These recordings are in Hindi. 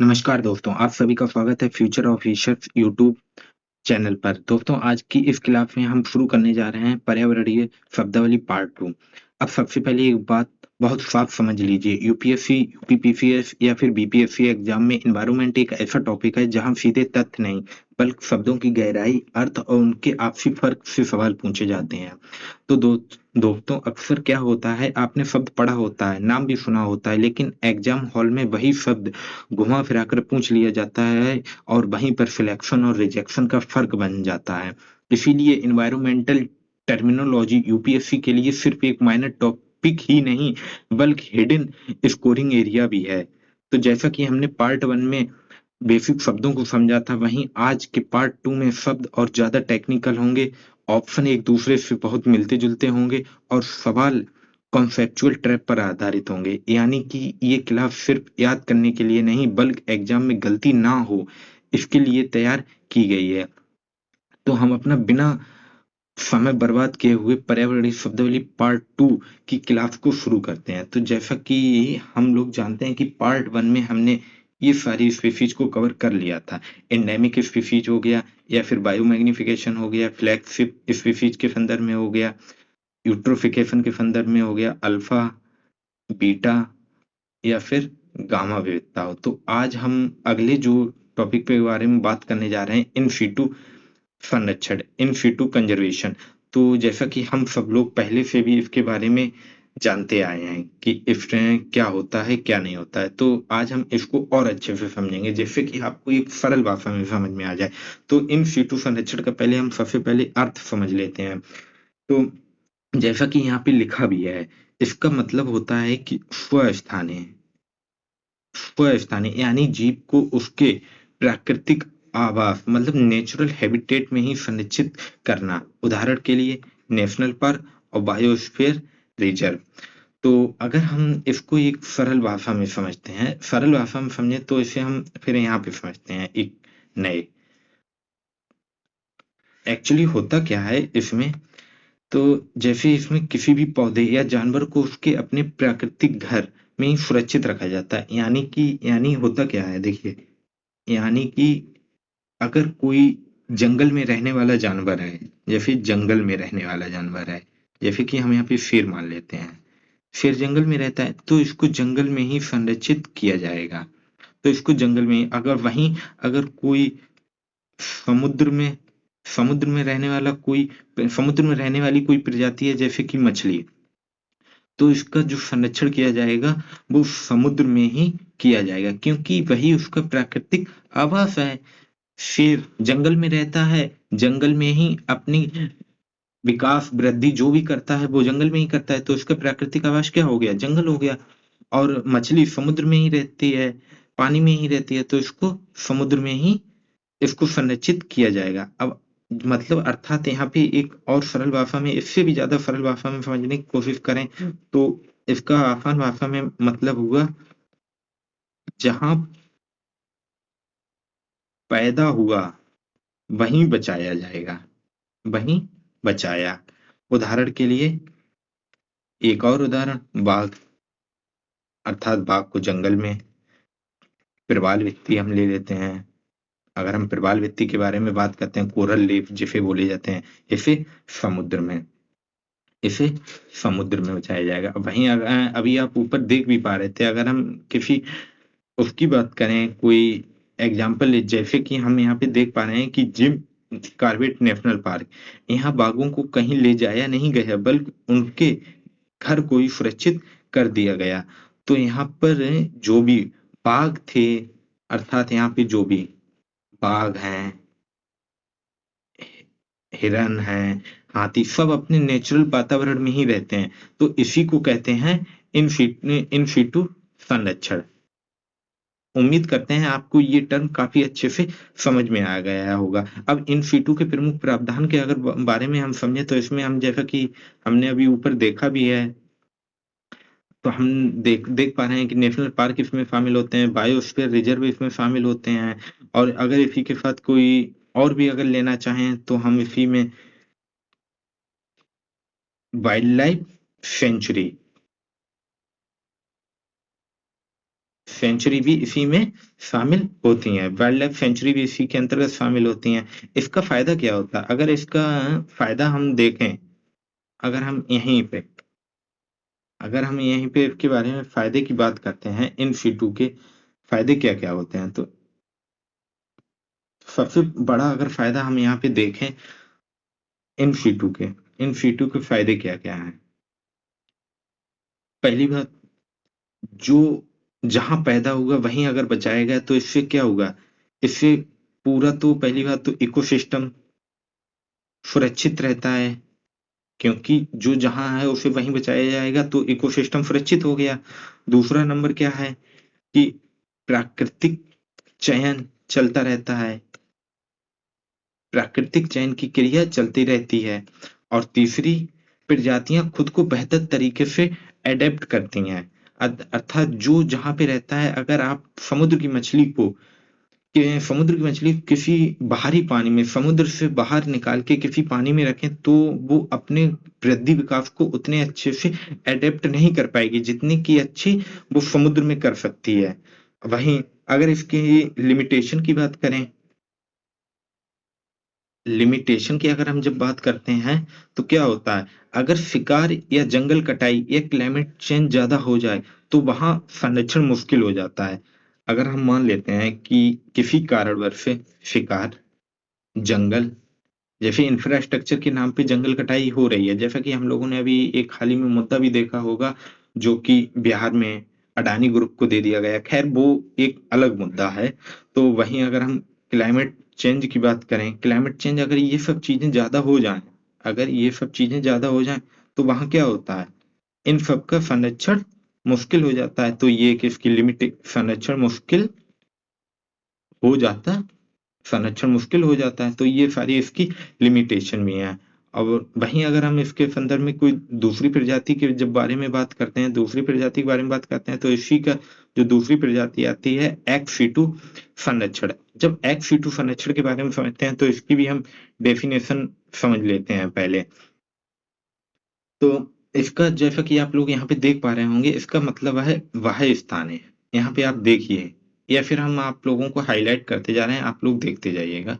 नमस्कार दोस्तों, आप सभी का स्वागत है future of research YouTube channel पर। दोस्तों, आज की इस क्लास में हम शुरू करने जा रहे हैं पर्यावरणीय शब्दावली पार्ट 2। अब सबसे पहले एक बात बहुत साफ समझ लीजिए, यूपीएससी, यूपीपीसीएस या फिर बीपीएससी एग्जाम में एनवायरनमेंट एक ऐसा टॉपिक है जहां सीधे तथ्य नहीं, बल्कि शब्दों की गहराई, अर्थ और उनके आपसी फर्क से सवाल पूछे जाते हैं। तो दोस्तों, अक्सर क्या होता है, आपने शब्द पढ़ा होता है, नाम भी सुना होता है, लेकिन एग्जाम हॉल में वही शब्द घुमा फिरा कर पूछ लिया जाता है और वहीं पर सिलेक्शन और रिजेक्शन का फर्क बन जाता है। इसीलिए एनवायरमेंटल टर्मिनोलॉजी यूपीएससी के लिए सिर्फ एक माइनर टॉपिक ही नहीं, बल्कि हिडन स्कोरिंग एरिया भी है। तो जैसा कि हमने पार्ट 1 में बेसिक शब्दों को समझा था, वहीं आज के पार्ट 2 में शब्द और ज़्यादा टेक्निकल होंगे, ऑप्शन एक दूसरे से बहुत मिलते-जुलते होंगे और सवाल कॉन्सेप्चुअल ट्रैप पर आधारित होंगे। यानी कि ये क्लास सिर्फ याद करने के लिए नहीं, बल्कि एग्जाम में गलती ना हो, इसके लिए तैयार की गई है। तो हम अपना बिना समय बर्बाद किए हुए पर्यावरणीय शब्दावली पार्ट 2 की क्लास को शुरू करते हैं। तो जैसा कि हम लोग जानते हैं कि पार्ट 1 में हमने ये सारी स्पीशीज को कवर कर लिया था। एंडेमिक स्पीशीज हो गया या फिर बायोमैग्निफिकेशन हो गया, फ्लैगशिप स्पीशीज के संदर्भ में हो गया, यूट्रोफिकेशन के संदर्भ में हो गया, अल्फा, बीटा या फिर गामा विविधता हो। तो आज हम अगले जो टॉपिक के बारे में बात करने जा रहे हैं, इन सीटू संरक्षण, इन सीटू कंजर्वेशन। तो जैसा कि हम सब लोग पहले से भी इसके बारे में जानते आए हैं कि इसमें क्या होता है, क्या नहीं होता है। तो आज हम इसको और अच्छे से समझेंगे, जिससे कि आपको एक सरल भाषा में समझ में आ जाए। तो इन सीटू संरक्षण का पहले हम सबसे पहले अर्थ समझ लेते हैं। तो जैसा कि यहाँ पे लिखा भी है, इसका मतलब होता है कि स्वस्थानीय, स्वस्थानीय यानी जीव को उसके प्राकृतिक आवास मतलब नेचुरल हैबिटेट में ही संरक्षित करना। उदाहरण के लिए नेशनल पार्क और बायोस्फीयर रिजर्व। तो अगर हम इसको एक सरल भाषा में समझते हैं, सरल भाषा में समझे तो इसे हम फिर यहाँ पे समझते हैं एक नए। एक्चुअली होता क्या है इसमें, तो जैसे इसमें किसी भी पौधे या जानवर को उसके अपने प्राकृतिक घर में ही सुरक्षित रखा जाता है। यानी होता क्या है, देखिए, यानी कि अगर कोई जंगल में रहने वाला जानवर है, जैसे जंगल में रहने वाला जानवर है, जैसे कि हम यहाँ पे शेर मान लेते हैं, शेर जंगल में रहता है तो इसको जंगल में ही संरक्षित किया जाएगा। तो इसको जंगल में, अगर कोई समुद्र में समुद्र में रहने वाली कोई प्रजाति है, जैसे कि मछली, तो इसका जो संरक्षण किया जाएगा वो समुद्र में ही किया जाएगा, क्योंकि वही उसका प्राकृतिक आवास है। शेर जंगल में रहता है, जंगल में ही अपनी विकास वृद्धि जो भी करता है वो जंगल में ही करता है, तो उसका प्राकृतिक आवास क्या हो गया, जंगल हो गया। और मछली समुद्र में ही रहती है, पानी में ही रहती है, तो इसको समुद्र में ही इसको संरक्षित किया जाएगा। अब मतलब अर्थात यहाँ पे एक और सरल भाषा में, इससे भी ज्यादा सरल भाषा में समझने की कोशिश करें तो इसका आसान भाषा में मतलब हुआ, जहां पैदा हुआ वहीं बचाया जाएगा, वहीं बचाया। उदाहरण के लिए, एक और उदाहरण, बाघ, अर्थात बाघ को जंगल में, प्रवाल वित्ती हम ले लेते हैं। अगर हम प्रवाल वित्ती के बारे में बात करते हैं, कोरल रीफ जिसे बोले जाते हैं, इसे समुद्र में इसे समुद्र में बचाया जाएगा। वहीं अगर अभी आप ऊपर देख भी पा रहे थे, अगर हम किसी उसकी बात करें, कोई एग्जाम्पल ले, जैसे कि हम यहाँ पे देख पा रहे हैं कि जिम कॉर्बेट नेशनल पार्क, यहाँ बाघों को कहीं ले जाया नहीं गया, बल्कि उनके घर को ही सुरक्षित कर दिया गया। तो यहाँ पर जो भी बाघ थे, अर्थात यहाँ पे जो भी बाघ हैं, हिरन हैं, हाथी, सब अपने नेचुरल वातावरण में ही रहते हैं। तो इसी को कहते हैं इन सीटू संरक्षण। उम्मीद करते हैं आपको ये टर्म काफी अच्छे से समझ में आ गया होगा। अब इन सीटू के प्रमुख प्रावधान के अगर बारे में हम समझे, तो इसमें हम, जैसा कि हमने अभी ऊपर देखा भी है, तो हम देख देख पा रहे हैं कि नेशनल पार्क इसमें शामिल होते हैं, बायोस्फीयर रिजर्व इसमें शामिल होते हैं, और अगर इसी के साथ कोई और भी अगर लेना चाहें तो हम इसी में वाइल्ड लाइफ सेंचुरी, सेंचुरी भी इसी में शामिल होती हैं, वाइल्ड लाइफ सेंचुरी भी इसी के अंतर्गत शामिल होती हैं। इसका फायदा क्या होता है? अगर इसका फायदा हम देखें, अगर हम यहीं पे अगर हम यहीं पे इसके बारे में फायदे की बात करते हैं, इन सीटू के फायदे क्या क्या होते हैं, तो सबसे बड़ा अगर फायदा हम यहाँ पे देखें इन सीटू के फायदे क्या क्या हैं। पहली बात, जो जहां पैदा होगा वहीं अगर बचाया गया तो इससे क्या होगा? इससे पूरा, तो पहली बात तो इकोसिस्टम सुरक्षित रहता है, क्योंकि जो जहां है उसे वहीं बचाया जाएगा तो इकोसिस्टम सुरक्षित हो गया। दूसरा नंबर क्या है कि प्राकृतिक चयन चलता रहता है, प्राकृतिक चयन की क्रिया चलती रहती है। और तीसरी, प्रजातियां खुद को बेहतर तरीके से एडेप्ट करती हैं। अर्थात जो जहां पे रहता है, अगर आप समुद्र की मछली किसी बाहरी पानी में, समुद्र से बाहर निकाल के किसी पानी में रखें तो वो अपने वृद्धि विकास को उतने अच्छे से एडेप्ट नहीं कर पाएगी जितनी की अच्छी वो समुद्र में कर सकती है। वहीं अगर इसकी लिमिटेशन की बात करें, लिमिटेशन की अगर हम जब बात करते हैं तो क्या होता है? अगर शिकार या जंगल कटाई या क्लाइमेट चेंज ज्यादा हो जाए तो वहां संरक्षण मुश्किल हो जाता है। अगर हम मान लेते हैं कि किसी कारणवश से शिकार, जंगल, जैसे इंफ्रास्ट्रक्चर के नाम पे जंगल कटाई हो रही है, जैसा कि हम लोगों ने अभी एक हाल ही में मुद्दा भी देखा होगा, जो कि बिहार में अडानी ग्रुप को दे दिया गया। खैर वो एक अलग मुद्दा है। तो वहीं अगर हम क्लाइमेट चेंज की बात करें, क्लाइमेट चेंज अगर ये सब चीजें ज्यादा हो जाएं, अगर ये सब चीजें ज्यादा हो जाएं तो वहां क्या होता है? इन सब का संरक्षण मुश्किल हो जाता है। तो ये कि इसकी लिमिट संरक्षण मुश्किल हो जाता है, संरक्षण मुश्किल हो जाता है। तो ये सारी इसकी लिमिटेशन भी हैं। और वहीं अगर हम इसके संदर्भ में कोई दूसरी प्रजाति के जब बारे में बात करते हैं, दूसरी प्रजाति के बारे में बात करते हैं, तो इसी का जो दूसरी प्रजाति आती है एक्स सीटू संरक्षण। जब एक्स सीटू संरक्षण के बारे में समझते हैं तो इसकी भी हम डेफिनेशन समझ लेते हैं पहले। तो इसका, जैसा कि आप लोग यहाँ पे देख पा रहे होंगे, इसका मतलब है वह स्थान है। यहाँ पे आप देखिए, या फिर हम आप लोगों को हाईलाइट करते जा रहे हैं, आप लोग देखते जाइएगा।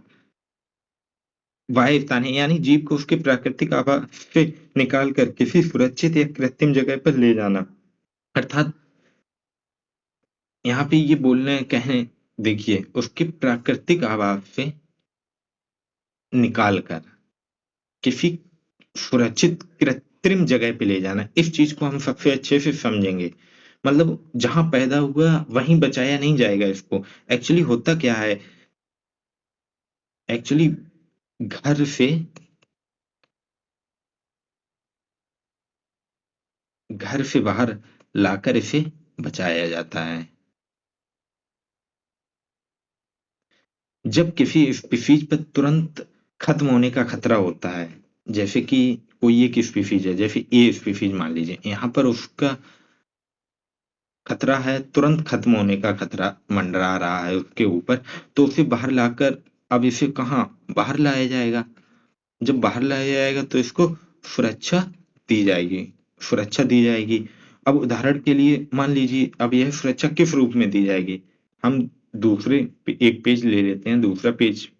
वाह स्थान है यानी जीव को उसके प्राकृतिक आवास से निकाल कर किसी सुरक्षित या कृत्रिम जगह पर ले जाना। अर्थात यहाँ पे ये बोलने कहने, देखिए, उसके प्राकृतिक आवास से निकाल कर किसी सुरक्षित कृत्रिम जगह पे ले जाना, इस चीज को हम सबसे अच्छे से समझेंगे। मतलब जहां पैदा हुआ वहीं बचाया नहीं जाएगा इसको। एक्चुअली होता क्या है? एक्चुअली घर से घर से बाहर लाकर इसे बचाया जाता है। जब किसी स्पीशीज पर तुरंत खत्म होने का खतरा होता है, जैसे कि कोई एक स्पीशीज है, जैसे ए स्पीशीज मान लीजिए, यहाँ पर उसका खतरा है, तुरंत खत्म होने का खतरा मंडरा रहा है उसके ऊपर, तो उसे बाहर लाकर, अब इसे कहाँ बाहर लाया जाएगा? जब बाहर लाया जाएगा तो इसको सुरक्षा दी जाएगी, सुरक्षा दी जाएगी। अब उदाहरण के लिए मान लीजिए, अब यह सुरक्षा किस रूप में दी जाएगी? हम एक पेज ले लेते हैं, दूसरा पेज।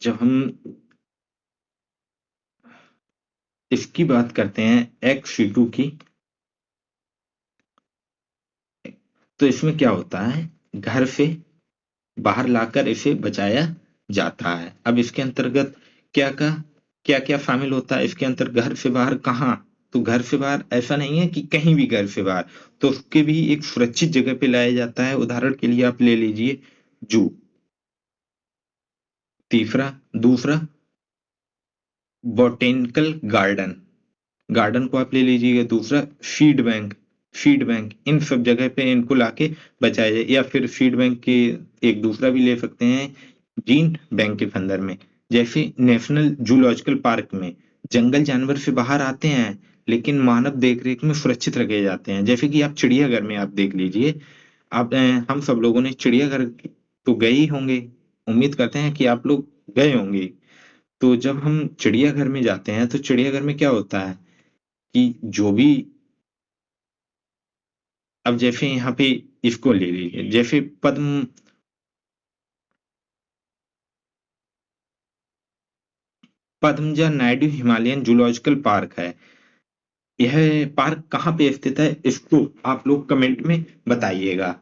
जब हम इसकी बात करते हैं एक्स शीटू की, तो इसमें क्या होता है? घर से बाहर लाकर इसे बचाया जाता है। अब इसके अंतर्गत क्या का क्या क्या शामिल होता है? इसके अंतर्गत घर से बाहर कहाँ? तो घर से बाहर ऐसा नहीं है कि कहीं भी घर से बाहर, तो उसके भी एक सुरक्षित जगह पे लाया जाता है। उदाहरण के लिए आप ले लीजिए जू। तीसरा, दूसरा, बोटेनिकल गार्डन, गार्डन को आप ले लीजिएगा। दूसरा, फीड बैंक, फीड बैंक, इन सब जगह पे इनको लाके बचाया जाए। या फिर फीड बैंक के एक दूसरा भी ले सकते हैं, जीन बैंक के संदर्भ में। जैसे नेशनल जूलॉजिकल पार्क में जंगल जानवर से बाहर आते हैं लेकिन मानव देखरेख में सुरक्षित रखे जाते हैं। जैसे कि आप चिड़ियाघर में आप देख लीजिए, आप हम सब लोगों ने चिड़ियाघर तो गए ही होंगे, उम्मीद करते हैं कि आप लोग गए होंगे। तो जब हम चिड़ियाघर में जाते हैं, तो चिड़ियाघर में क्या होता है कि जो भी अब जैसे यहाँ पे इसको ले लीजिए, जैसे Padmaja Naidu Himalayan zoological park है। यह पार्क कहाँ पे स्थित है, इसको आप लोग कमेंट में बताइएगा।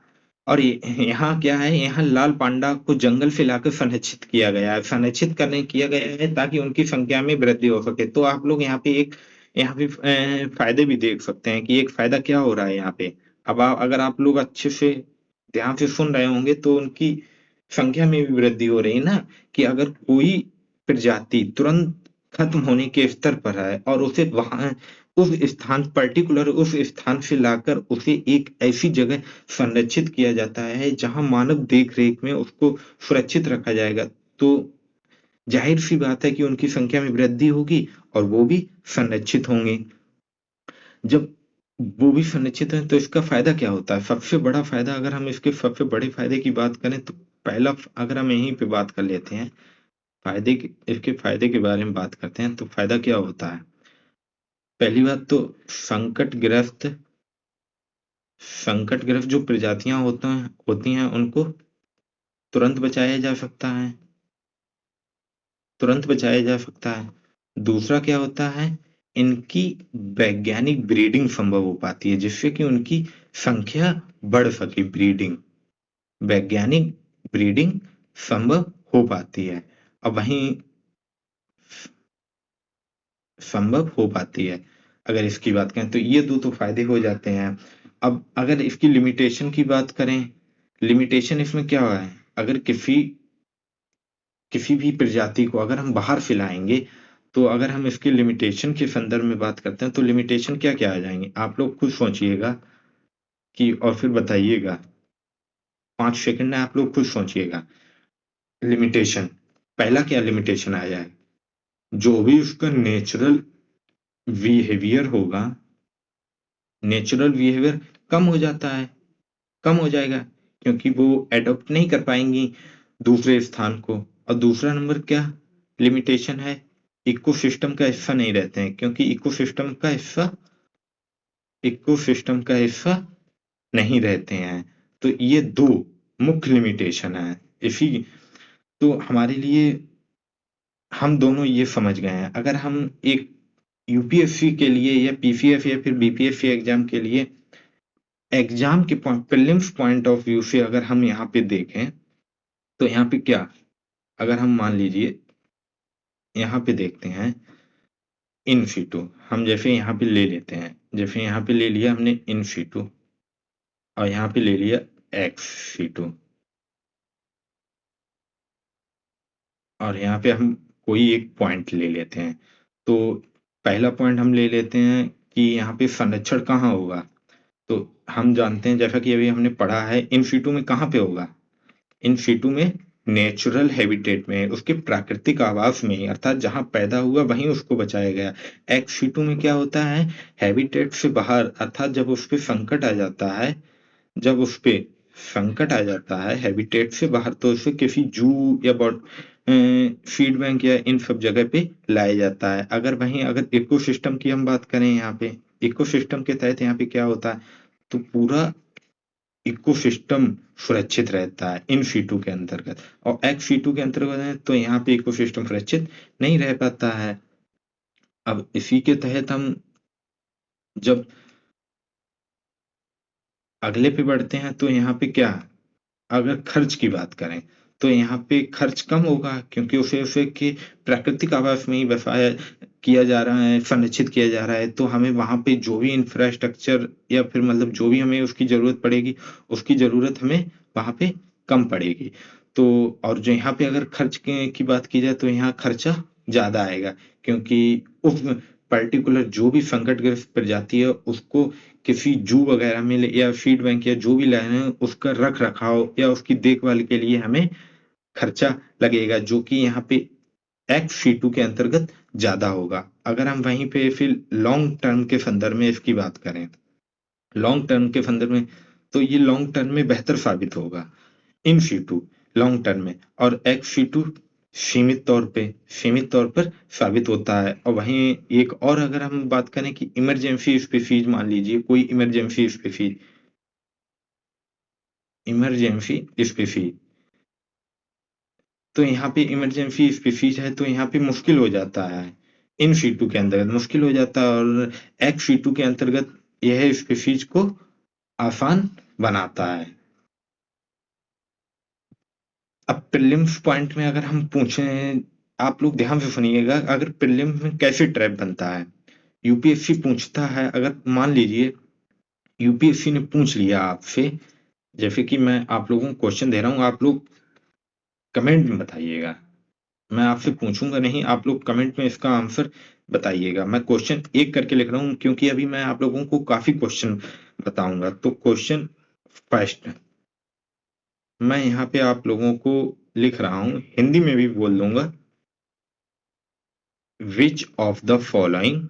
और यहाँ क्या है, यहाँ लाल पांडा को जंगल से लाकर संरक्षित किया गया है, संरक्षित करने किया गया है ताकि उनकी संख्या में वृद्धि हो सके। तो आप लोग यहाँ पे फायदे भी देख सकते हैं कि एक फायदा क्या हो रहा है यहाँ पे। अब अगर आप लोग अच्छे से ध्यान से सुन रहे होंगे तो उनकी संख्या में भी वृद्धि हो रही है ना, कि अगर कोई प्रजाति तुरंत खत्म होने के स्तर पर है और उसे वहां उस स्थान पर्टिकुलर उस स्थान से लाकर उसे एक ऐसी जगह संरक्षित किया जाता है जहां मानव देख रेख में उसको सुरक्षित रखा जाएगा, तो जाहिर सी बात है कि उनकी संख्या में वृद्धि होगी और वो भी संरक्षित होंगे। जब वो भी सुनिश्चित है तो इसका फायदा क्या होता है, सबसे बड़ा फायदा, अगर हम इसके सबसे बड़े फायदे की बात करें तो पहला, अगर हम यहीं पे बात कर लेते हैं इसके फायदे के बारे में बात करते हैं तो फायदा क्या होता है। पहली बात तो संकटग्रस्त जो प्रजातियां होती हैं उनको तुरंत बचाया जा सकता है, तुरंत बचाया जा सकता है। दूसरा क्या होता है, इनकी वैज्ञानिक ब्रीडिंग संभव हो पाती है जिससे कि उनकी संख्या बढ़ सके, वैज्ञानिक ब्रीडिंग संभव हो पाती है। अब वहीं संभव हो पाती है, अगर इसकी बात करें तो ये दो तो फायदे हो जाते हैं। अब अगर इसकी लिमिटेशन की बात करें, लिमिटेशन इसमें क्या है, अगर किसी किसी भी प्रजाति को अगर हम बाहर फैलाएंगे, तो अगर हम इसके लिमिटेशन के संदर्भ में बात करते हैं तो लिमिटेशन क्या क्या आ जाएंगे, आप लोग खुद सोचिएगा कि और फिर बताइएगा। 5 सेकंड में आप लोग खुद सोचिएगा। लिमिटेशन, पहला क्या लिमिटेशन आ जाए, जो भी उसका बिहेवियर होगा नेचुरल बिहेवियर कम हो जाता है, कम हो जाएगा, क्योंकि वो एडॉप्ट नहीं कर पाएंगी दूसरे स्थान को। और दूसरा नंबर क्या लिमिटेशन है, इकोसिस्टम का हिस्सा नहीं रहते हैं, क्योंकि इकोसिस्टम का हिस्सा नहीं रहते हैं। तो ये दो मुख्य लिमिटेशन है इसी। तो हमारे लिए हम दोनों ये समझ गए हैं, अगर हम एक यूपीएससी के लिए या पीसीएस या फिर बीपीएससी एग्जाम के लिए एग्जाम के प्रीलिम्स पॉइंट ऑफ व्यू से अगर हम यहाँ पे देखें तो यहाँ पे क्या, अगर हम मान लीजिए यहाँ पे देखते हैं इन सीटू, हम जैसे यहाँ पे ले लेते हैं, जैसे यहाँ पे ले लिया हमने इन सीटू और यहाँ पे ले लिया एक्स सीटू, और यहाँ पे हम कोई एक पॉइंट ले लेते हैं। तो पहला पॉइंट हम ले लेते हैं कि यहाँ पे संरक्षण कहाँ होगा। तो हम जानते हैं, जैसा कि अभी हमने पढ़ा है, इन सीटू में कहाँ पे होगा, इन सीटू में नेचुरल हैबिटेट में, उसके प्राकृतिक आवास में, अर्थात जहां पैदा हुआ वहीं उसको बचाया गया। एक्स सीटू में क्या होता है, हैबिटेट से बाहर, अर्थात जब उस पे संकट आ जाता है, जब उस पे संकट आ जाता है हैबिटेट से बाहर, तो उसे किसी जू या फीड बैंक या इन सब जगह पे लाया जाता है। अगर वहीं अगर इकोसिस्टम की हम बात करें, यहाँ पे इकोसिस्टम के तहत यहाँ पे क्या होता है, तो पूरा इकोसिस्टम सुरक्षित रहता है इन सीटू के अंतर्गत, और एक्स सीटू के अंतर्गत है तो यहाँ पे इकोसिस्टम सुरक्षित नहीं रह पाता है। अब इसी के तहत हम जब अगले पे बढ़ते हैं तो यहाँ पे क्या, अगर खर्च की बात करें तो यहाँ पे खर्च कम होगा, क्योंकि उसे उसे के प्राकृतिक आवास में ही बसाया किया जा रहा है, संरक्षित किया जा रहा है। तो हमें वहां पे जो भी इंफ्रास्ट्रक्चर या फिर मतलब जो भी हमें उसकी जरूरत पड़ेगी, उसकी जरूरत हमें वहां पे कम पड़ेगी। तो और जो यहाँ पे अगर खर्च की बात की जाए तो यहाँ खर्चा ज्यादा आएगा, क्योंकि उस पर्टिकुलर जो भी संकटग्रस्त प्रजाति है उसको किसी जू वगैरह में या फीड बैंक या जो भी लाए हैं उसका रख रखाव या उसकी देखभाल के लिए हमें खर्चा लगेगा, जो कि यहाँ पे एक्स सी टू के अंतर्गत ज्यादा होगा। अगर हम वहीं पे फिर लॉन्ग टर्म के संदर्भ में इसकी बात करें, लॉन्ग टर्म के संदर्भ में, तो ये लॉन्ग टर्म में बेहतर साबित होगा इन सी टू लॉन्ग टर्म में, और एक्स सी टू सीमित तौर पर साबित होता है। और वहीं एक और अगर हम बात करें कि इमरजेंसी स्पीशीज, मान लीजिए कोई इमरजेंसी स्पीशीज, तो यहाँ पे इमरजेंसी स्पीशीज है तो यहाँ पे मुश्किल हो जाता है, इन सीटू के अंतर्गत मुश्किल हो जाता है, और एक्स सीटू के अंतर्गत यह स्पीशीज को आसान बनाता है। अब प्रीलिम्स पॉइंट में अगर हम पूछें, आप लोग ध्यान से सुनिएगा, अगर प्रीलिम्स में कैसे ट्रैप बनता है। यूपीएससी पूछता है, अगर मान लीजिए यूपीएससी ने पूछ लिया आपसे, जैसे कि मैं आप लोगों को क्वेश्चन दे रहा हूँ, आप लोग कमेंट में बताइएगा। मैं आपसे पूछूंगा नहीं, आप लोग कमेंट में इसका आंसर बताइएगा। मैं क्वेश्चन एक करके लिख रहा हूँ क्योंकि अभी मैं आप लोगों को काफी क्वेश्चन बताऊंगा। तो क्वेश्चन फर्स्ट मैं यहाँ पे आप लोगों को लिख रहा हूँ, हिंदी में भी बोल दूंगा। Which of the following,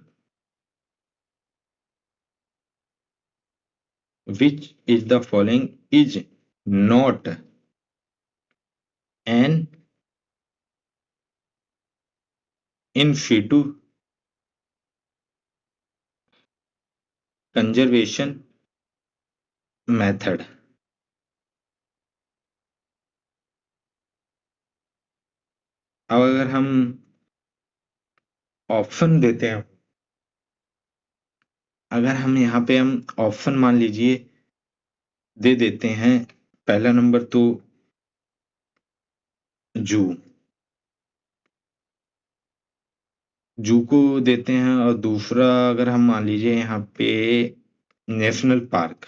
which is the following is not an in situ conservation method। अब अगर हम ऑप्शन देते हैं, अगर हम यहाँ पे हम ऑप्शन मान लीजिए दे देते हैं, पहला नंबर तो जू जू को देते हैं, और दूसरा अगर हम मान लीजिए यहाँ पे नेशनल पार्क,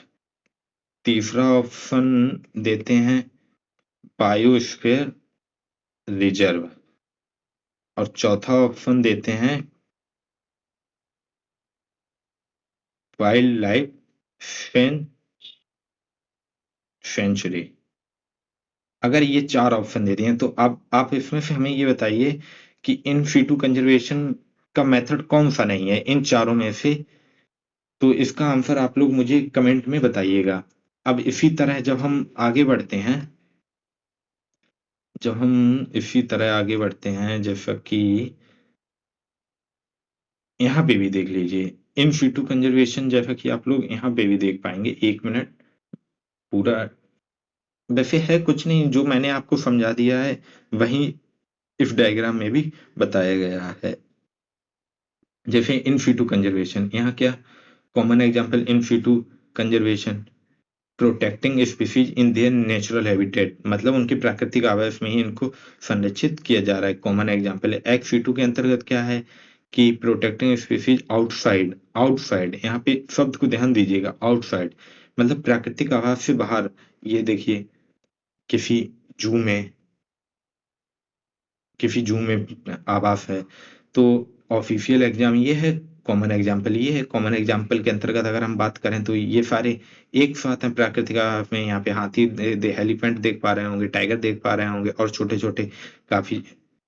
तीसरा ऑप्शन देते हैं बायोस्फीयर रिजर्व, और चौथा ऑप्शन देते हैं वाइल्ड लाइफ सेंचुरी। अगर ये चार ऑप्शन दे दिए हैं तो आप इसमें से हमें ये बताइए कि इन सीटू कंजर्वेशन का मेथड कौन सा नहीं है इन चारों में से। तो इसका आंसर आप लोग मुझे कमेंट में बताइएगा। अब इसी तरह जब हम इसी तरह आगे बढ़ते हैं, जैसा कि यहाँ पे भी देख लीजिए इन सीटू कंजर्वेशन, जैसा कि आप लोग यहाँ पे भी देख पाएंगे। एक मिनट, पूरा वैसे है कुछ नहीं, जो मैंने आपको समझा दिया है वही इस डायग्राम में भी बताया गया है। जैसे इन सीटू कंजर्वेशन, यहाँ क्या common example in situ conservation, protecting species in their natural habitat, मतलब उनके प्राकृतिक आवास में ही इनको संरक्षित किया जा रहा है। कॉमन एग्जांपल है। एक्ट सीटू के अंतर्गत क्या है कि प्रोटेक्टिंग स्पीसीज आउटसाइड, आउटसाइड यहाँ पे शब्द को ध्यान दीजिएगा, आउटसाइड मतलब प्राकृतिक आवास से बाहर। ये देखिए किसी जू में, किसी जू में आवास है, तो ऑफिशियल एग्जाम ये है, कॉमन एग्जाम्पल ये है। कॉमन एग्जाम्पल के अंतर्गत अगर हम बात करें तो ये सारे एक साथ हैं प्राकृतिक आवास में। यहाँ पे हाथी एलिफेंट देख पा रहे होंगे, टाइगर देख पा रहे होंगे, और छोटे छोटे काफी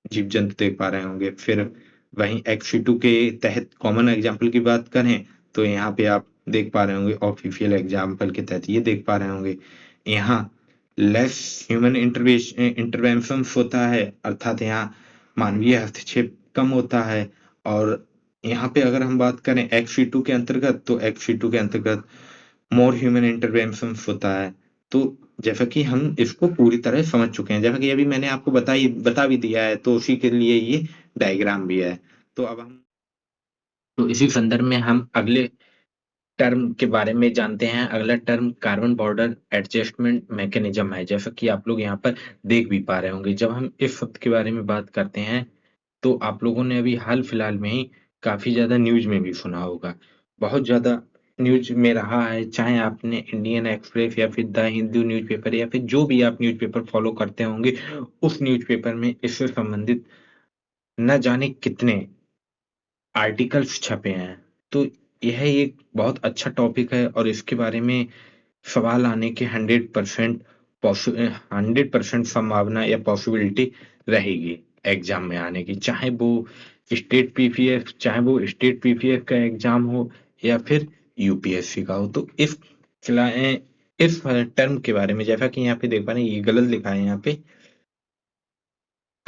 जीव जंतु देख पा रहे होंगे। फिर वहीं एक्स2 के तहत कॉमन एग्जाम्पल की बात करें तो यहाँ पे आप देख पा रहे होंगे, ऑफिशियल एग्जाम्पल के तहत ये देख पा रहे होंगे, यहाँ लेस ह्यूमन इंटरवेंशन होता है, अर्थात यहाँ मानवीय हस्तक्षेप कम होता है। और यहाँ पे अगर हम बात करें एक्स2 के अंतर्गत, तो एक्स2 के अंतर्गत मोर ह्यूमन इंटरवेंशन होता है। तो जैसा कि हम इसको पूरी तरह समझ चुके हैं, जैसा कि अभी मैंने आपको बता भी दिया है, तो उसी के लिए ये डायग्राम भी है। तो अब हम, तो इसी संदर्भ में हम अगले टर्म के बारे में जानते हैं। अगला term carbon border adjustment mechanism है। जैसा कि आप लोग यहाँ पर देख भी पा रहे होंगे, जब हम इस शब्द के बारे में बात करते हैं तो आप लोगों ने अभी हाल फिलहाल में ही काफी ज्यादा न्यूज में भी सुना होगा, बहुत ज्यादा न्यूज में रहा है। चाहे आपने इंडियन एक्सप्रेस या फिर द हिंदू न्यूज़पेपर या फिर जो भी आप न्यूज़पेपर फॉलो करते होंगे, उस न्यूज़पेपर में इससे संबंधित न जाने कितने आर्टिकल्स छपे हैं। तो यह एक बहुत अच्छा टॉपिक है, और इसके बारे में सवाल आने की 100% संभावना या पॉसिबिलिटी रहेगी एग्जाम में आने की, चाहे वो स्टेट पीपीएफ का एग्जाम हो या फिर यूपीएससी का हो। तो इस टर्म के बारे में, जैसा कि यहाँ पे देख पा रहे हैं, ये गलत लिखा है यहाँ पे,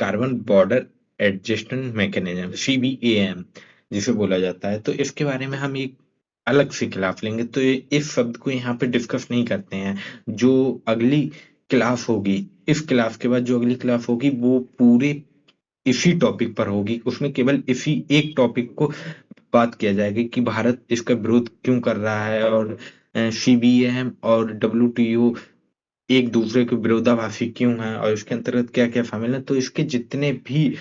carbon border adjustment mechanism, CBAM जिसे बोला जाता है। तो इसके बारे में हम एक अलग से क्लास लेंगे, तो इस शब्द को यहाँ पे डिस्कस नहीं करते हैं। जो अगली क्लास होगी, इस क्लास के बाद जो अगली क्लास होगी वो पूरे इसी टॉपिक पर होगी। उसमें केवल इसी एक टॉपिक को बात किया जाएगा कि भारत इसका विरोध क्यों कर रहा है, और CBAM और WTO एक दूसरे के विरोधाभासी क्यों हैं, और इसके अंतर्गत क्या क्या शामिल है। तो इसके जितने भी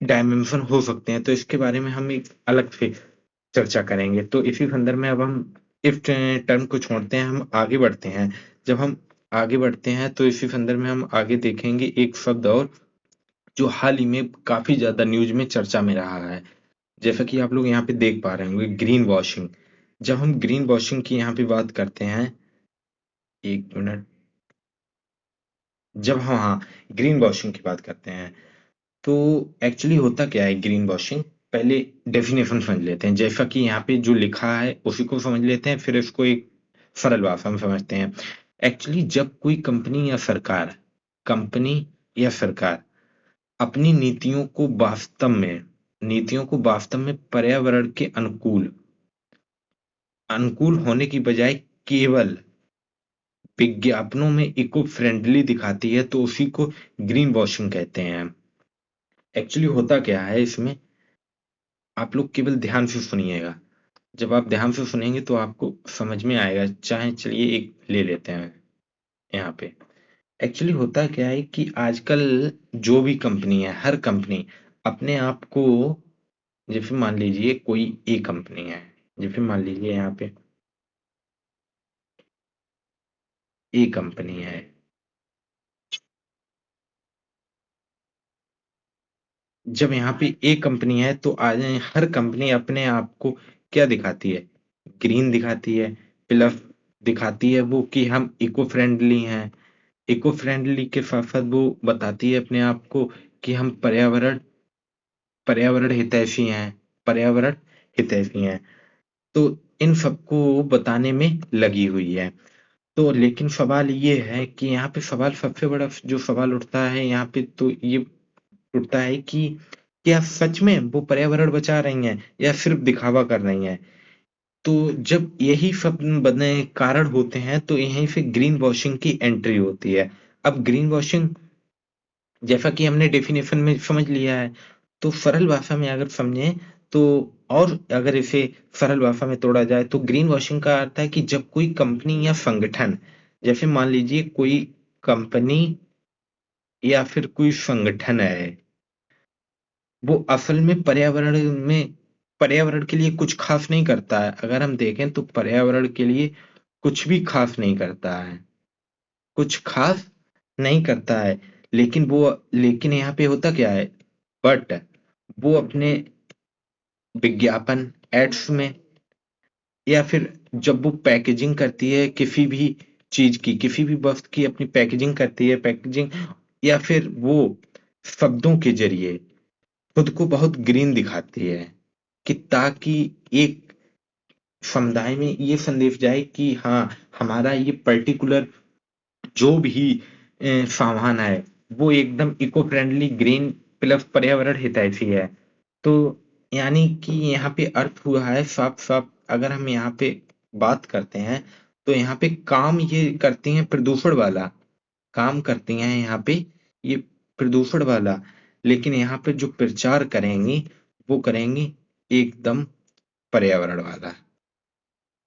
डायमेंशन हो सकते हैं, तो इसके बारे में हम एक अलग से चर्चा करेंगे। तो इसी संदर्भ में अब हम इस टर्म को छोड़ते हैं, हम आगे बढ़ते हैं। जब हम आगे बढ़ते हैं तो इसी संदर्भ में हम आगे देखेंगे एक शब्द और, जो हाल ही में काफी ज्यादा न्यूज में चर्चा में रहा है। जैसा कि आप लोग यहाँ पे देख पा रहे होंगे, ग्रीन वॉशिंग। जब हम ग्रीन वॉशिंग की यहाँ पे बात करते हैं, एक मिनट, जब हम हाँ ग्रीन वॉशिंग की बात करते हैं, तो एक्चुअली होता क्या है ग्रीन वॉशिंग। पहले डेफिनेशन समझ लेते हैं, जैसा कि यहाँ पे जो लिखा है उसी को समझ लेते हैं, फिर इसको एक सरल भाषा में समझते हैं। एक्चुअली जब कोई कंपनी या सरकार अपनी नीतियों को वास्तव में पर्यावरण के अनुकूल अनुकूल होने की बजाय केवल विज्ञापनों में इको फ्रेंडली दिखाती है, तो उसी को ग्रीन वॉशिंग कहते हैं। एक्चुअली होता क्या है इसमें, आप लोग केवल ध्यान से सुनिएगा। जब आप ध्यान से सुनेंगे तो आपको समझ में आएगा। चाहे चलिए एक ले लेते हैं यहाँ पे। एक्चुअली होता क्या है कि आजकल जो भी कंपनी है, हर कंपनी अपने आप को, जैसे मान लीजिए कोई ए कंपनी है, जैसे मान लीजिए यहाँ पे ए कंपनी है। जब यहाँ पे ए कंपनी है तो आज हर कंपनी अपने आप को क्या दिखाती है, ग्रीन दिखाती है, प्लस दिखाती है वो कि हम इको फ्रेंडली हैं। इको फ्रेंडली के साथ साथ वो बताती है अपने आप को कि हम पर्यावरण हितैषी हैं, पर्यावरण हितैषी हैं। तो इन सबको बताने में लगी हुई है। तो लेकिन सवाल ये है कि यहाँ पे सवाल सबसे बड़ा जो सवाल उठता है यहाँ पे, तो ये उठता है कि क्या सच में वो पर्यावरण बचा रही हैं या सिर्फ दिखावा कर रही हैं। तो जब यही सब बने कारण होते हैं, तो यहीं से ग्रीन वॉशिंग की एंट्री होती है। अब ग्रीन वॉशिंग, जैसा कि हमने डेफिनेशन में समझ लिया है, तो सरल भाषा में अगर समझें तो, और अगर इसे सरल भाषा में तोड़ा जाए तो ग्रीन वॉशिंग का अर्थ है कि जब कोई कंपनी या संगठन, जैसे मान लीजिए कोई कंपनी या फिर कोई संगठन है, वो असल में पर्यावरण के लिए कुछ खास नहीं करता है। अगर हम देखें तो पर्यावरण के लिए कुछ भी खास नहीं करता है, कुछ खास नहीं करता है। लेकिन यहाँ पे होता क्या है, बट वो अपने विज्ञापन एड्स में, या फिर जब वो पैकेजिंग करती है किसी भी चीज की, किसी भी वस्तु की अपनी पैकेजिंग करती है, पैकेजिंग, या फिर वो शब्दों के जरिए खुद को बहुत ग्रीन दिखाती है, कि ताकि एक समुदाय में ये संदेश जाए कि हाँ, हमारा ये पर्टिकुलर जो भी सामान है वो एकदम इको फ्रेंडली, ग्रीन प्लस पर्यावरण हितैषी है। तो यानी कि यहाँ पे अर्थ हुआ है साफ साफ, अगर हम यहाँ पे बात करते हैं, तो यहाँ पे काम ये करती हैं प्रदूषण वाला, काम करती हैं यहाँ पे ये प्रदूषण वाला, लेकिन यहाँ पे जो प्रचार करेंगी वो करेंगी एकदम पर्यावरण वाला,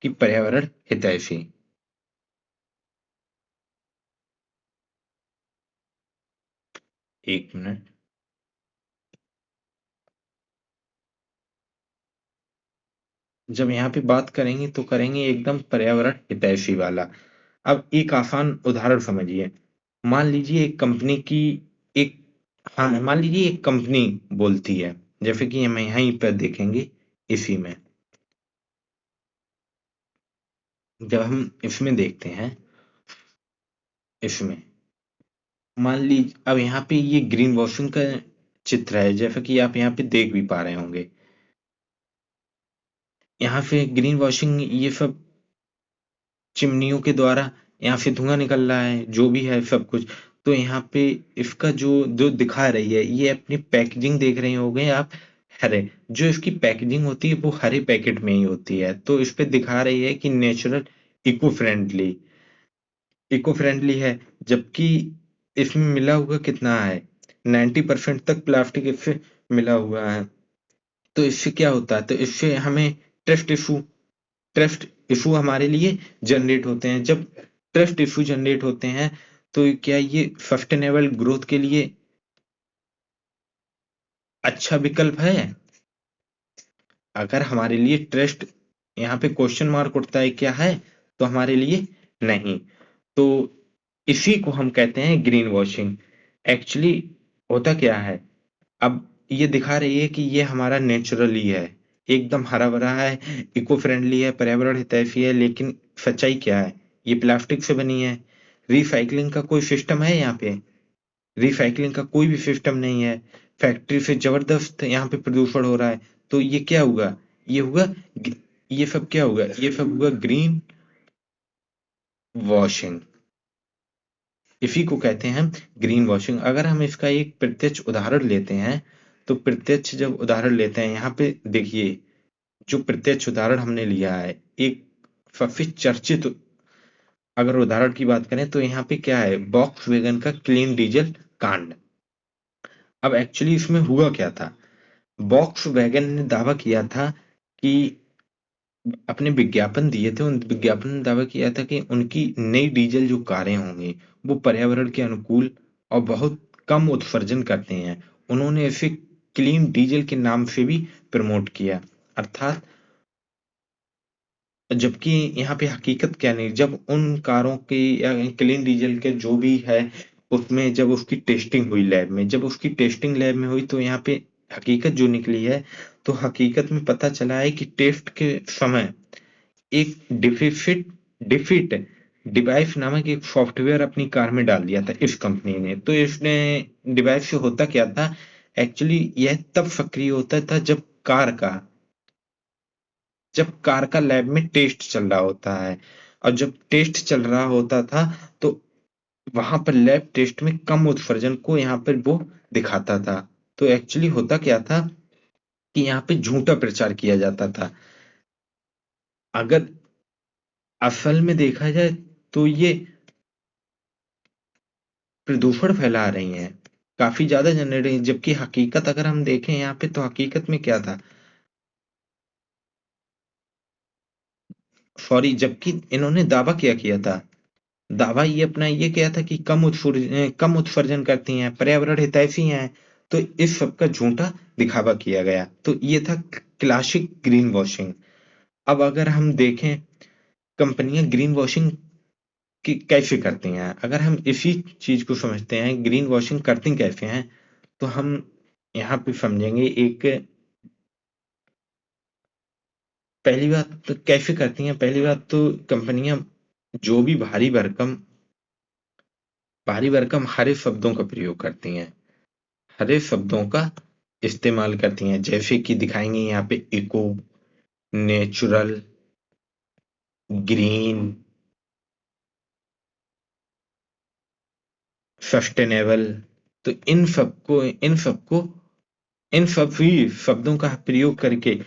कि पर्यावरण हितैषी। एक मिनट, जब यहाँ पे बात करेंगे तो करेंगे एकदम पर्यावरण हितैषी वाला। अब एक आसान उदाहरण समझिए। मान लीजिए एक कंपनी की एक हाँ, मान लीजिए एक कंपनी बोलती है, जैसे कि हम यहीं पर देखेंगे इसी में, जब हम इसमें देखते हैं, इसमें मान लीजिए अब यहाँ पे ये ग्रीन वॉशिंग का चित्र है, जैसा कि आप यहाँ पे देख भी पा रहे होंगे। यहाँ पे ग्रीन वॉशिंग ये सब चिमनियों के द्वारा यहाँ से धुआं निकल रहा है, जो भी है सब कुछ। तो यहाँ पे इसका जो जो दिखा रही है, ये अपनी पैकेजिंग देख रहे होंगे आप, हरे, जो इसकी पैकेजिंग होती है वो हरे पैकेट में ही होती है। तो इस पे दिखा रही है कि natural, eco friendly, eco friendly है, जबकि इसमें मिला हुआ कितना है, 90% तक प्लास्टिक इससे मिला हुआ है। तो इससे क्या होता है, तो इससे हमें ट्रस्ट इशू, ट्रस्ट इशू हमारे लिए जनरेट होते हैं। जब ट्रस्ट इशू जनरेट होते हैं, तो क्या ये सस्टेनेबल ग्रोथ के लिए अच्छा विकल्प है? अगर हमारे लिए ट्रस्ट, यहाँ पे क्वेश्चन मार्क उठता है, क्या है? तो हमारे लिए नहीं। तो इसी को हम कहते हैं ग्रीन वॉशिंग। एक्चुअली होता क्या है, अब ये दिखा रही है कि ये हमारा नेचुरली है, एकदम हरा भरा है, इको फ्रेंडली है, पर्यावरण हितैषी है, लेकिन सच्चाई क्या है, ये प्लास्टिक से बनी है। रिसाइकलिंग का कोई सिस्टम है यहाँ पे? रिसाइकलिंग का कोई भी सिस्टम नहीं है। फैक्ट्री से जबरदस्त यहाँ पे प्रदूषण हो रहा है। तो ये क्या हुआ, ये हुआ, ये सब क्या हुआ, ये सब हुआ ग्रीन वॉशिंग। इसी को कहते हैं ग्रीन वॉशिंग। अगर हम इसका एक प्रत्यक्ष उदाहरण लेते हैं, तो प्रत्यक्ष जब उदाहरण लेते हैं, यहाँ पे देखिए, जो प्रत्यक्ष उदाहरण हमने लिया है, एक सबसे चर्चित अगर उदाहरण की बात करें, तो यहाँ पे क्या है, बॉक्स वैगन का क्लीन डीजल कांड। अब एक्चुअली इसमें हुआ क्या था, बॉक्स वैगन ने दावा किया था कि, अपने विज्ञापन दिए थे, उन विज्ञापन में दावा किया था कि उनकी नई डीजल जो कारें होंगी, वो पर्यावरण के अनुकूल और बहुत कम उत्सर्जन करते हैं। उन्होंने इसे क्लीन डीजल के नाम से भी प्रमोट किया, अर्थात, जबकि यहाँ पे हकीकत क्या नहीं, जब उन कारों की या क्लीन डीजल के जो भी है, उसमें जब उसकी टेस्टिंग हुई लैब में, जब उसकी टेस्टिंग लैब में हुई, तो यहाँ पे हकीकत जो निकली है, तो हकीकत में पता चला है कि टेस्ट के समय एक डिफिट डिवाइस नामक एक सॉफ्टवेयर अपनी कार में डाल दिया था इस कंपनी ने। तो इसने डिवाइस से होता क्या था, एक्चुअली यह तब सक्रिय होता था जब कार का लैब में टेस्ट चल रहा होता है। और जब टेस्ट चल रहा होता था, तो वहां पर लैब टेस्ट में कम उत्सर्जन को यहाँ पर वो दिखाता था। तो एक्चुअली होता क्या था कि यहाँ पे झूठा प्रचार किया जाता था। अगर असल में देखा जाए, तो ये प्रदूषण फैला रही हैं, काफी ज्यादा जनरेट, जबकि हकीकत अगर हम देखें यहाँ पे, तो हकीकत में क्या था, सॉरी, जबकि इन्होंने दावा क्या किया था, दावा ये अपना ये किया था कि कम उत्सर्जन करती हैं, पर्यावरण हितैषी हैं। तो इस सब का झूठा दिखावा किया गया, तो ये था क्लासिक ग्रीन वॉशिंग। अब अगर हम देखें, कंपनियां ग्रीन वॉशिंग की कैसे करती हैं, अगर हम इसी चीज को समझते हैं ग्रीन वॉशिंग करती कैसे हैं, तो हम यहाँ पे समझेंगे। एक, पहली बात तो कैसे करती हैं, पहली बात तो कंपनियां जो भी भारी भरकम हरे शब्दों का प्रयोग करती हैं, हरे शब्दों का इस्तेमाल करती हैं, जैसे कि दिखाएंगे यहाँ पे इको, नेचुरल, ग्रीन, सस्टेनेबल। तो इन सभी शब्दों का प्रयोग करके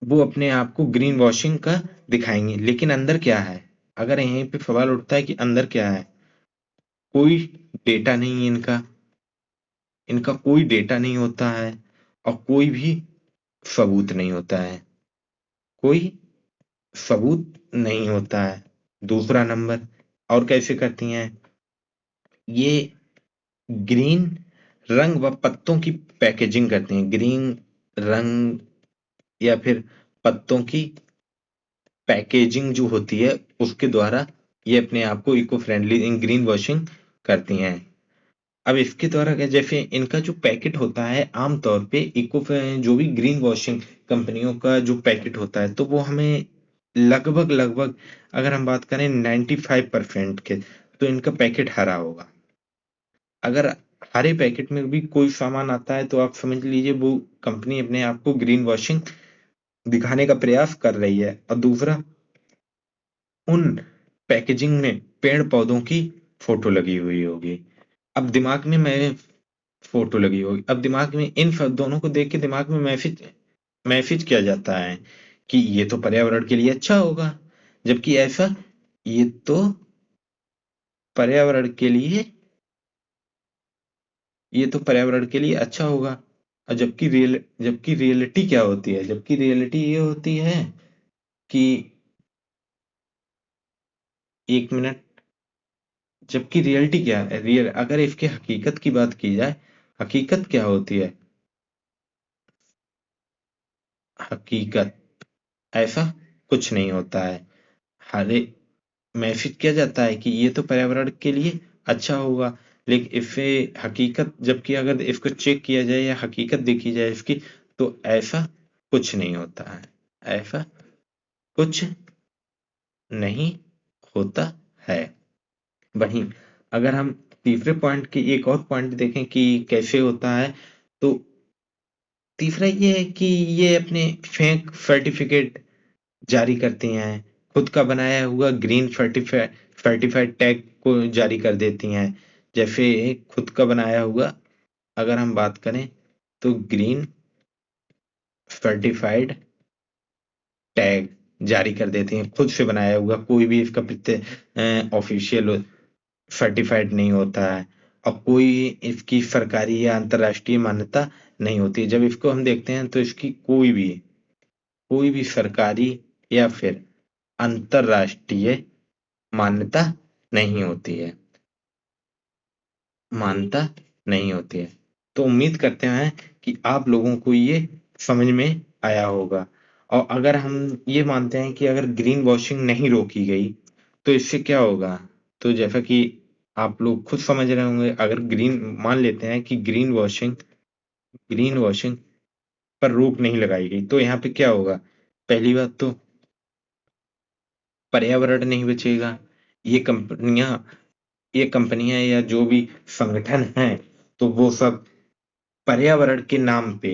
वो अपने आप को ग्रीन वॉशिंग का दिखाएंगे, लेकिन अंदर क्या है, अगर यहीं पे सवाल उठता है कि अंदर क्या है, कोई डेटा नहीं है इनका, इनका कोई डेटा नहीं होता है, और कोई भी सबूत नहीं होता है, कोई सबूत नहीं होता है। दूसरा नंबर, और कैसे करती हैं ये, ग्रीन रंग व पत्तों की पैकेजिंग करती हैं, ग्रीन रंग या फिर पत्तों की पैकेजिंग जो होती है, उसके द्वारा ये अपने आप को eco friendly in greenwashing करती हैं। अब इसके द्वारा क्या, जैसे इनका जो पैकेट होता है, आमतौर पे जो भी ग्रीन वॉशिंग कंपनियों का जो पैकेट होता है, तो वो हमें लगभग लगभग, अगर हम बात करें 95% के, तो इनका पैकेट हरा होगा। अगर हरे पैकेट में भी कोई सामान आता है, तो आप समझ लीजिए वो कंपनी अपने आप को ग्रीन वॉशिंग दिखाने का प्रयास कर रही है। और दूसरा, उन पैकेजिंग में पेड़ पौधों की फोटो लगी हुई होगी। अब दिमाग में मैं फोटो लगी होगी। अब दिमाग में इन दोनों को देख के दिमाग में महफिज किया जाता है कि ये तो पर्यावरण के लिए अच्छा होगा, जबकि ऐसा ये तो पर्यावरण के लिए ये तो पर्यावरण के लिए अच्छा होगा। और जबकि रियलिटी क्या होती है? जबकि रियलिटी ये होती है कि एक मिनट, जबकि रियलिटी क्या है? अगर इसके हकीकत की बात की जाए, हकीकत क्या होती है? हकीकत ऐसा कुछ नहीं होता है। हरे महसूस किया जाता है कि ये तो पर्यावरण के लिए अच्छा होगा, लेकिन इससे हकीकत, जबकि अगर इसको चेक किया जाए या हकीकत देखी जाए इसकी, तो ऐसा कुछ नहीं होता है। ऐसा कुछ नहीं होता है। वहीं अगर हम तीसरे पॉइंट की एक और पॉइंट देखें कि कैसे होता है, तो तीसरा ये है कि ये अपने फेक सर्टिफिकेट जारी करती हैं, खुद का बनाया हुआ ग्रीन सर्टिफाइड टैग को जारी कर देती हैं। जैसे खुद का बनाया हुआ, अगर हम बात करें, तो ग्रीन सर्टिफाइड टैग जारी कर देती हैं। खुद से बनाया हुआ कोई भी इसका ऑफिशियल सर्टिफाइड नहीं होता है, और कोई इसकी सरकारी या अंतर्राष्ट्रीय मान्यता नहीं होती है। जब इसको हम देखते हैं तो इसकी कोई भी सरकारी या फिर अंतर्राष्ट्रीय मान्यता नहीं होती है। मान्यता नहीं होती है। तो उम्मीद करते हैं कि आप लोगों को ये समझ में आया होगा। और अगर हम ये मानते हैं कि अगर ग्रीन वॉशिंग नहीं रोकी गई, तो इससे क्या होगा? तो जैसा कि आप लोग खुद समझ रहे होंगे, अगर ग्रीन मान लेते हैं कि ग्रीन वॉशिंग पर रोक नहीं लगाई गई, तो यहाँ पे क्या होगा? पहली बात तो पर्यावरण नहीं बचेगा। ये कंपनियां ये कंपनियां या जो भी संगठन हैं, तो वो सब पर्यावरण के नाम पे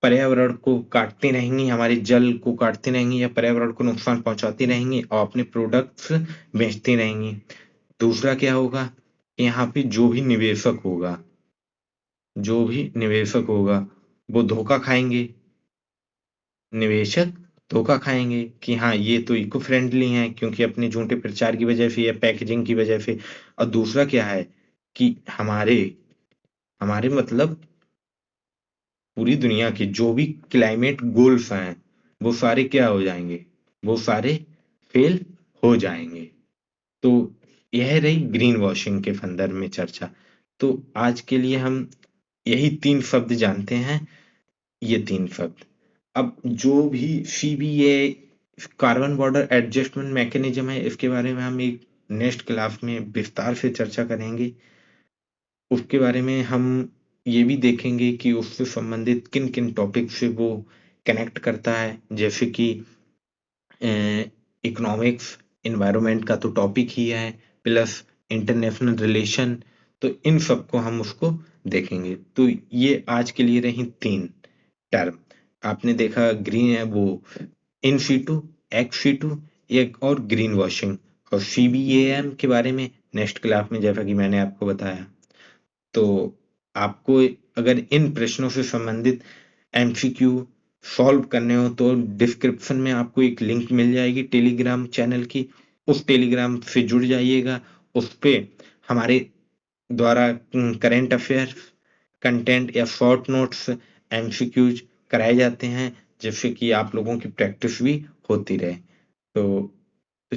पर्यावरण को काटती रहेंगी, हमारे जल को काटती रहेंगी या पर्यावरण को नुकसान पहुंचाती रहेंगी और अपने प्रोडक्ट्स बेचती रहेंगी। दूसरा क्या होगा? यहाँ पे जो भी निवेशक होगा, वो धोखा खाएंगे। निवेशक धोखा खाएंगे कि हाँ, ये तो इको फ्रेंडली है, क्योंकि अपने झूठे प्रचार की वजह से या पैकेजिंग की वजह से। और दूसरा क्या है कि हमारे हमारे मतलब पूरी दुनिया के जो भी क्लाइमेट गोल्स हैं, वो सारे क्या हो जाएंगे? वो सारे फेल हो जाएंगे। तो यह रही ग्रीन वॉशिंग के संदर्भ में चर्चा। तो आज के लिए हम यही 3 शब्द जानते हैं, ये 3 शब्द। अब जो भी CBA, carbon border adjustment mechanism है, इसके बारे में हम एक नेक्स्ट क्लास में विस्तार से चर्चा करेंगे। उसके बारे में हम ये भी देखेंगे कि उससे संबंधित किन-किन टॉपिक से वो कनेक्ट करता है, जैसे कि इकोनॉमिक्स, एनवायरनमेंट का तो टॉपिक ही है, प्लस इंटरनेशनल रिलेशन। तो इन सबको हम उसको देखेंगे। तो ये आज के लिए रही 3 टर्म। आपने देखा ग्रीन है वो इन सीटू, एक्स सीटू, एक और ग्रीन वॉशिंग। और सीबीएएम के बारे में नेक्स्ट क्लास में, जैसा कि मैंने आपको बताया। तो आपको अगर इन प्रश्नों से संबंधित एमसीक्यू सॉल्व करने हो, तो डिस्क्रिप्शन में आपको एक लिंक मिल जाएगी टेलीग्राम चैनल की। उस टेलीग्राम से जुड़ जाइएगा। उस पे हमारे द्वारा करंट अफेयर कंटेंट या शॉर्ट नोट्स, एमसीक्यूज कराए जाते हैं, जिससे कि आप लोगों की प्रैक्टिस भी होती रहे। तो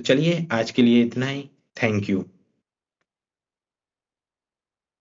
चलिए, आज के लिए इतना ही। Thank you.